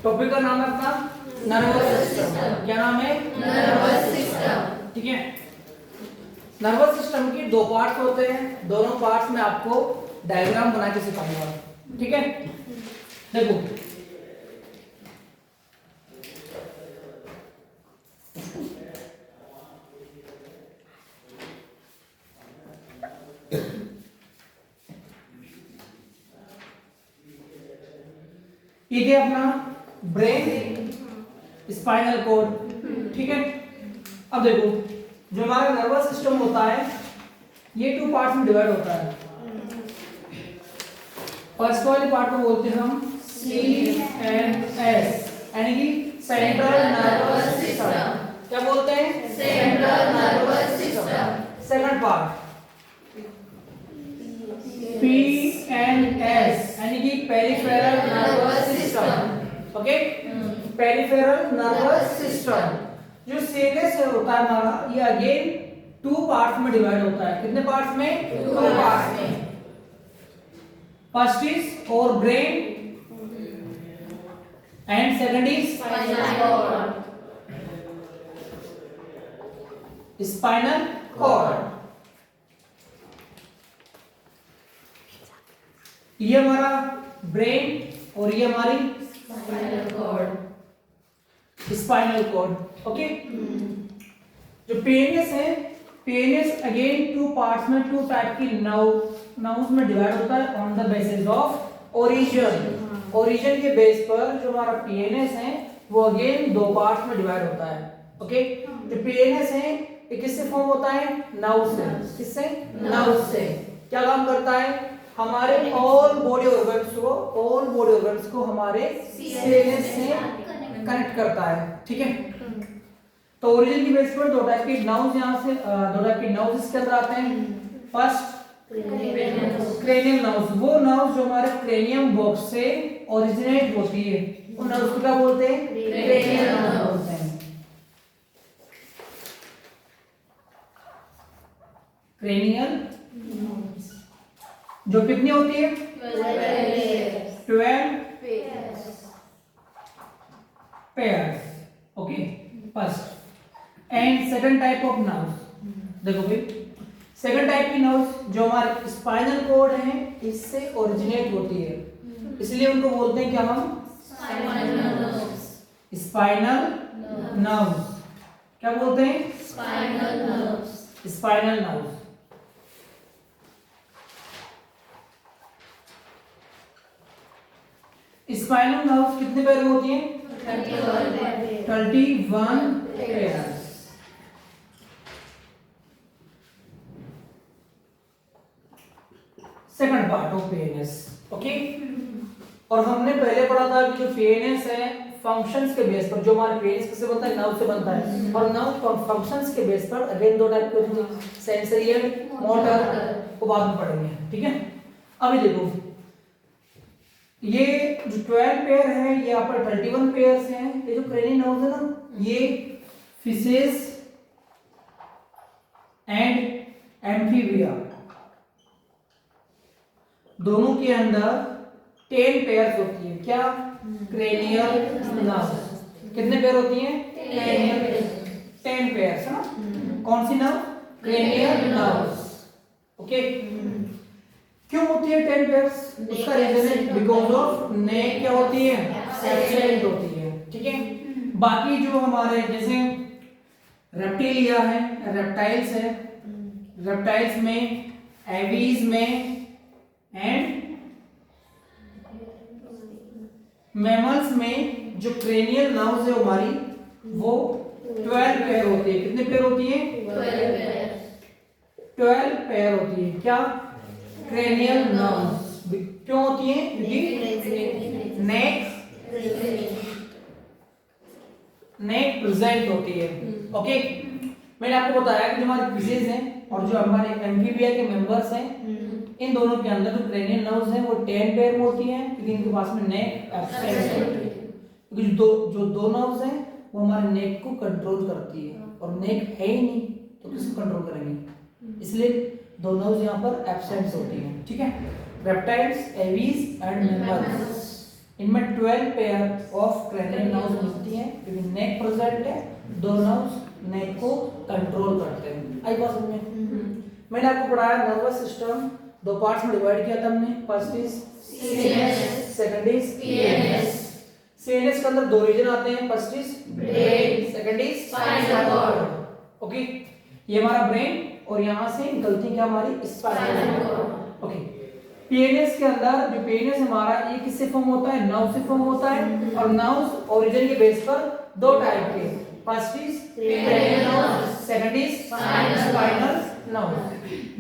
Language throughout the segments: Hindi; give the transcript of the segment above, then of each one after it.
टॉपिक का नाम है अपना नर्वस सिस्टम। क्या नाम है? Nervous system. ठीक है। नर्वस सिस्टम की दो पार्ट्स होते हैं, दोनों पार्ट्स में आपको डायग्राम बना के सिखाऊंगा। ठीक है, देखो ये क्या अपना ब्रेन, स्पाइनल कॉर्ड। ठीक है, अब देखो जो हमारा नर्वस सिस्टम होता है ये टू पार्ट्स में डिवाइड होता है। फर्स्ट वाले पार्ट को बोलते हैं हम CNS, यानी कि सेंट्रल नर्वस सिस्टम। क्या बोलते हैं? Central nervous system. Second part PNS, यानी कि peripheral nervous system. Okay, peripheral nervous system. जो CNS होता है हमारा, ये अगेन टू पार्ट्स में डिवाइड होता है। कितने पार्ट्स में? टू पार्ट्स में। फर्स्ट इज और brain and second is spinal cord. ये हमारा ब्रेन और ये हमारी spinal cord. Spinal cord. Okay, जो पीएनएस है, पीएनएस अगेन टू पार्ट्स में, टू टाइप की नर्व्स में डिवाइड होता है on the basis of origin. Origin के बेस पर जो हमारा पीएनएस है वो अगेन दो पार्ट्स में डिवाइड होता है। ओके, जो पीएनएस है ये किससे फॉर्म होता है? नर्व से। किससे? नर्व से। क्या काम करता है? हमारे ऑल बॉडी ऑर्गन्स को हमारे सीएनएस से कनेक्ट करता है। ठीक है, तो ओरिजिन की बेस पर दो टाइप के नर्व्स यहाँ से दो टाइप के नर्व्स इसके अंदर आते हैं। फर्स्ट क्रेनियल नर्व्स, वो नर्व्स जो हमारे क्रेनियम बॉक्स से ओरिजिनेट होती है, उन नर्व्स को क्या बोलते हैं? क्रेनियल नर्व्स हैं। क्रेनियल जो कितनी होती है? 12 pairs. Okay, first and second type of nerves. देखो फिर सेकंड टाइप की नर्व्स जो हमारे स्पाइनल कॉर्ड है इससे ओरिजिनेट होती है, इसलिए उनको बोलते हैं क्या हम? Spinal nerves. क्या बोलते हैं? Spinal nerves. Spinal nerves. Spinal nerves कितने पेयर होती हैं? 31 pairs. Second part of PNS. Okay, और हमने पहले पढ़ा था कि जो पीएनएस है फंक्शंस के बेस पर, जो हमारे पीएनएस किससे बनता है? नर्व से बनता है। और नर्व फंक्शंस के बेस पर अगेन दो टाइप के होते हैं, सेंसरियल, मोटर, को बाद में पढ़ेंगे। ठीक है, अभी देखो ये जो 12 पेयर है ये यहाँ पर 31 पेयर्स हैं। ये जो क्रेनियल नर्व्स है ना, ये फिशेस एंड एम्फीबिया दोनों के अंदर 10 पेयर्स होती है। क्या? Cranial nerves. कितने पेयर होती हैं? 10 पेयर्स है ना। कौन सी नर्व? Cranial nerves. ओके, क्यों होती है 10 पेयर्स? उसका रीजन है बिकॉज ऑफ नेक क्या होती है? एब्सेंट होती है। ठीक है, बाकी जो हमारे जैसे रेप्टिलिया है, रेप्टाइल्स है, रेप्टाइल्स में, एवीज में एंड मैमल्स में जो क्रेनियल नर्व्स है हमारी वो 12 पेयर होती है। कितने पेयर होती है? 12 पेयर होती है। क्या? Cranial nerves. क्यों होती है? क्योंकि नेक प्रेजेंट होती है। ओके, मैंने आपको बताया कि जो हमारे फिशेस हैं और जो हमारे एम्फीबिया के मेंबर्स हैं, इन दोनों के अंदर जो क्रेनियल नर्व्स हैं वो 10 पेयर में होती हैं, क्योंकि इनके पास में नेक एब्सेंट है। क्योंकि जो दो नर्व्स हैं वो हमारे नेक को कंट्रोल करती है, और नेक है ही नहीं तो किसको कंट्रोल करेंगे, इसलिए दो नर्व्स यहाँ पर एब्सेंट होती हैं। ठीक है, रेप्टाइल्स, एवीज एंड मैमल्स। इनमें 12 पेयर ऑफ क्रैनियल नर्व्स मिलती हैं, क्योंकि नेक प्रेजेंट है, दो नर्व्स नेक को कंट्रोल करते हैं। आई बात समझ में? मैंने आपको पढ़ाया नर्वस सिस्टम दो पार्ट्स में डिवाइड किया था हमने। First is CNS, second is PNS. CNS के अंदर दो रीजन आते हैं, first is brain, second is spinal cord. Okay, ये हमारा ब्रेन और यहां से निकलती क्या हमारी स्पाइनल कॉर्ड। ओके, पीएनएस के अंदर जो पीएनएस हमारा ये किससे फॉर्म होता है? नर्व से फॉर्म होता है, और नर्व्स ओरिजिन के बेस पर दो टाइप के, first is cranial nerve, second is spinal nerve.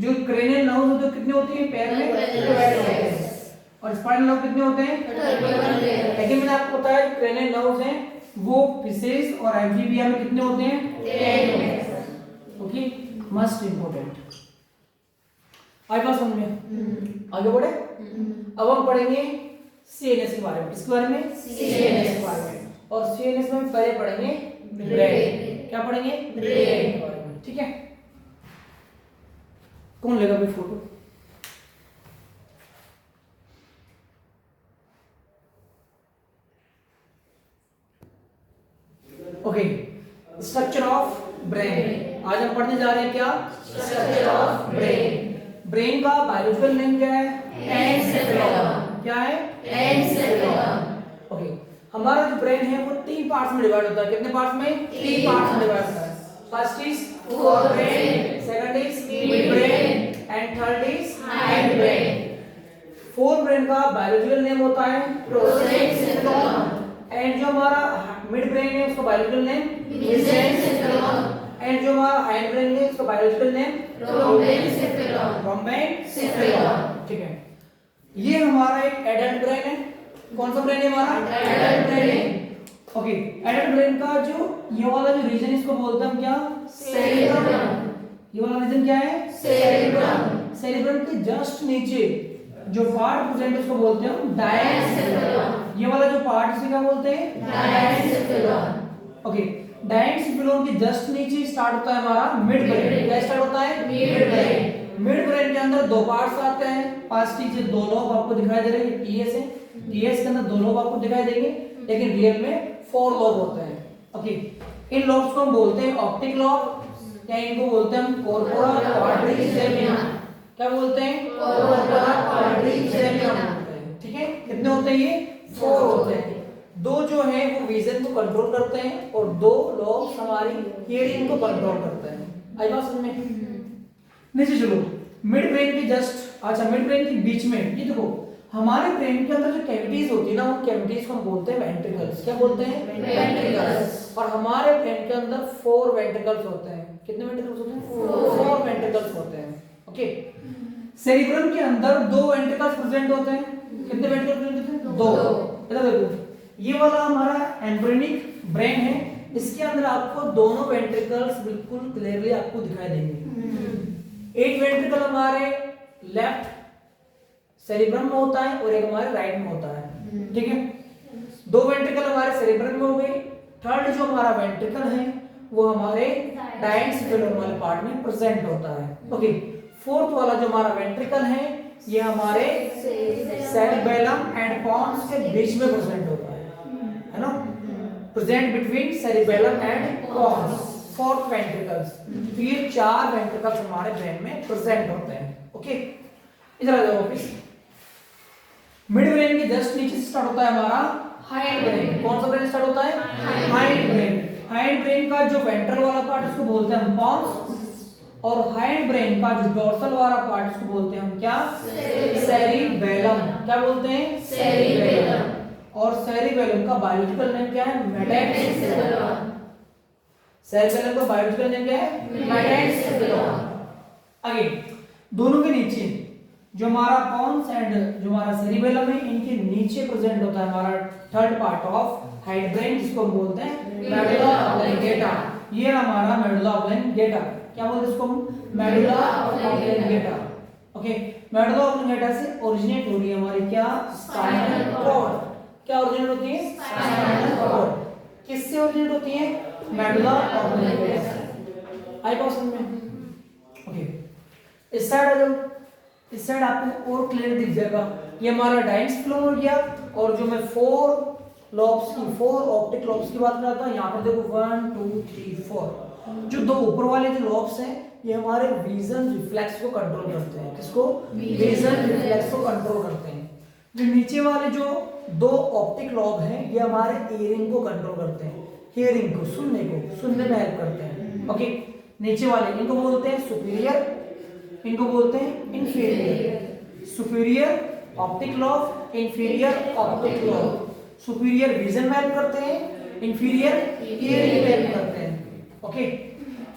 जो क्रेनियल नर्व होते हैं कितने होते हैं? पैर में 12 होते हैं, और स्पाइनल नर्व कितने होते हैं? 31। लेकिन मैंने आपको बताया क्रेनियल नर्व्स हैं वो फिशेस और एम्फीबिया में कितने होते हैं? 10। Okay, must important. आई बात समझ में? आगे बढ़े। अब हम पढ़ेंगे सीएनएस के बारे में। किसके बारे में? सीएनएस के बारे में। और सीएनएस में पहले पढ़ेंगे ब्रेन। क्या पढ़ेंगे? ब्रेन के बारे में। ठीक है, कौन लेगा भाई photo? Okay, structure of brain. आज हम पढ़ने जा रहे हैं क्या? Structure of brain. ब्रेन का बायोलॉजिकल नेम क्या है? एनसेफेलम। क्या है? एनसेफेलम। ओके, हमारा जो ब्रेन है वो 3 पार्ट्स में डिवाइड होता है। कितने पार्ट्स में? 3 पार्ट्स में डिवाइड होता है। First is forebrain, second is midbrain and third is hindbrain. Forebrain का बायोलॉजिकल नेम होता है प्रोसेंसेफेलम, एंड जो हमारा मिडब्रेन है उसका बायोलॉजिकल नेम मेसेंसेफेलम, एंड जो हमारा हाइंडब्रेन है उसका बायोलॉजिकल नेम रोम्बेनसेफेलम। रोम्बेनसेफेलम। ठीक है, ये हमारा एक एडल्ट ब्रेन है। कौन सा ब्रेन है हमारा? एडल्ट ब्रेन है। ओके, एडल्ट ब्रेन का जो ये वाला जो रीजन इसको बोलते हैं हम क्या? सेरेब्रम। ये वाला रीजन क्या है? सेरेब्रम। सेरेब्रम के जस्ट नीचे जो पार्ट प्रेजेंट है उसको बोलते हैं हम डायनेसेफेलम। ये वाला जो पार्ट इसे क्या बोलते हैं? डायनेसेफेलम। ओके, डायनेसेफेलम के जस्ट नीचे स्टार्ट होता है हमारा मिड ब्रेन। क्या स्टार्ट होता है? Mid brain. मिड ब्रेन के अंदर दो पार्ट्स आते हैं। फर्स्ट इज दो लोब आपको दिखाई दे रहे हैं, टीएस है। टीएस के अंदर दो लोब आपको दिखाई देंगे, लेकिन रियल में 4 लोब होते हैं। ओके, इन लोब्स को हम बोलते हैं ऑप्टिक लोब, या इनको बोलते हैं हम कॉर्पोरा क्वाड्रिसेमिनम। क्या बोलते हैं? कॉर्पोरा क्वाड्रिसेमिनम। ठीक है, कितने होते हैं ये? 4 होते हैं। दो जो है वो विजन को कंट्रोल करते हैं, और दो लोब्स हमारी हियरिंग को कंट्रोल करते हैं। आई बात समझ में? नीचे चलो, मिड ब्रेन के जस्ट, अच्छा मिड ब्रेन के बीच में ये देखो, हमारे ब्रेन के अंदर जो कैविटीज होती है ना, उन कैविटीज को हम बोलते हैं वेंट्रिकल्स। क्या बोलते हैं? वेंट्रिकल्स। और हमारे ब्रेन के अंदर 4 वेंट्रिकल्स होते हैं। कितने वेंट्रिकल्स होते हैं? 4 वेंट्रिकल्स होते हैं। ओके, सेरिब्रम के अंदर 2 वेंट्रिकल्स प्रेजेंट होते हैं। कितने वेंट्रिकल्स प्रेजेंट होते हैं? 2। इधर देखो, ये वाला हमारा एम्ब्रियोनिक ब्रेन है, इसके अंदर आपको दोनों वेंट्रिकल्स बिल्कुल क्लियरली आपको दिखाई देंगे। एक वेंट्रिकल हमारे लेफ्ट सेरिब्रम में होता है और एक हमारे राइट में होता है। ठीक है, 2 वेंट्रिकल हमारे सेरिब्रम में हो गए। थर्ड जो हमारा वेंट्रिकल है वो हमारे डायनेसेफेलम वाले पार्ट में प्रेजेंट होता है। ओके, फोर्थ वाला जो हमारा वेंट्रिकल है ये हमारे सेरिबेलम एंड पोन्स के बीच में प्रेजेंट होता है ना? Present between cerebellum and pons, 4th ventricles. तो ये 4 वेंट्रिकल्स हमारे ब्रेन में प्रेजेंट होते हैं। ओके, इधर आ जाओ वापस। मिड ब्रेन के जस्ट नीचे से स्टार्ट होता है हमारा हाइंड ब्रेन। कौन सा ब्रेन स्टार्ट होता है? Hind brain. हाइंड ब्रेन का जो वेंट्रल वाला पार्ट उसको बोलते हैं हम पोन्स, और हाइंड ब्रेन का जो डोर्सल वाला पार्ट उसको बोलते हैं हम क्या? सेरिबेलम। क्या बोलते हैं? सेरिबेलम। और सेरिबेलम का बायोलॉजिकल नेम क्या है? मेसेंसेफेलम। सेरिबेलम का बायोलॉजिकल नेम क्या है? मेसेंसेफेलम। आगे दोनों के नीचे जो हमारा पोन्स एंड जो हमारा सेरिबेलम है, इनके नीचे प्रेजेंट होता है हमारा third part of hind brain, जिसको हम बोलते हैं मेडुला ऑब्लिंगेटा। ये हमारा मेडुला ऑब्लिंगेटा। क्या बोलते हैं इसको? मेडुला ऑब्लिंगेटा। ओके, मेडुला ऑब्लिंगेटा से ओरिजिनेट हो रही है हमारी क्या? Spinal cord. क्या ओरिजिनेट होती है? Spinal cord. किससे ओरिजिनेट होती है? मेडुला ऑब्लिंगेटा। आई बात समझ में? ओके, इस साइड आ जाओ। इस साइड आपको और क्लियर दिख जाएगा। ये हमारा डायफ्राम हो गया। और जो मैं 4 ऑप्टिक लॉब्स की बात कर रहा था, यहाँ पर देखो 1 2 3 4। जो दो ऊपर वाले जो लॉब्स हैं ये हमारे विजन रिफ्लेक्स को कंट्रोल करते हैं। किसको? विजन रिफ्लेक्स को कंट्रोल करते हैं। जो नीचे वाले जो 2 ऑप्टिक लॉब हैं ये हमारे हियरिंग को कंट्रोल करते हैं। हियरिंग को, सुनने में हेल्प करते हैं। ओके, नीचे वाले इनको बोलते हैं सुपीरियर, इनको बोलते हैं inferior. Superior optic lobe, inferior optic lobe. Superior vision में हेल्प करते हैं, इंफीरियर हियरिंग में हेल्प करते हैं। ओके,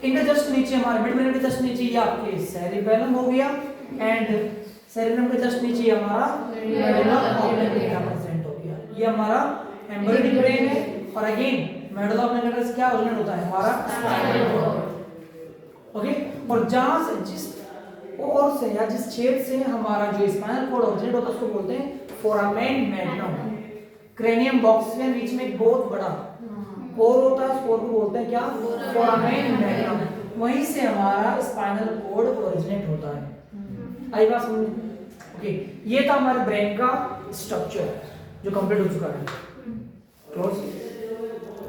इनके जस्ट नीचे हमारे मिड ब्रेन के जस्ट नीचे ये आपके सेरिबेलम हो गया एंड सेरिबेलम के जस्ट नीचे ये हमारा मेडुला ऑब्लांगेटा प्रेजेंट हो गया। ये हमारा एम्ब्रियोनिक ब्रेन है। और अगेन मेडुला ऑब्लांगेटा से क्या ओरिजिनेट होता है? हमारा स्पाइनल कॉर्ड। ओके, और जहां से जिस और से या जिस छेद से हमारा जो स्पाइनल कॉर्ड ओरिजिनेट होता है उसको बोलते हैं फोरामेन मैग्नम। क्रेनियम बॉक्स के बीच में एक बहुत बड़ा कोर होता है, उस कोर को बोलते हैं क्या? Foramen magnum. वहीं से हमारा स्पाइनल कॉर्ड ओरिजिनेट होता है। आई बात समझ? ओके, ये था हमारे ब्रेन का स्ट्रक्चर जो कंप्लीट हो चुका है। क्लोज।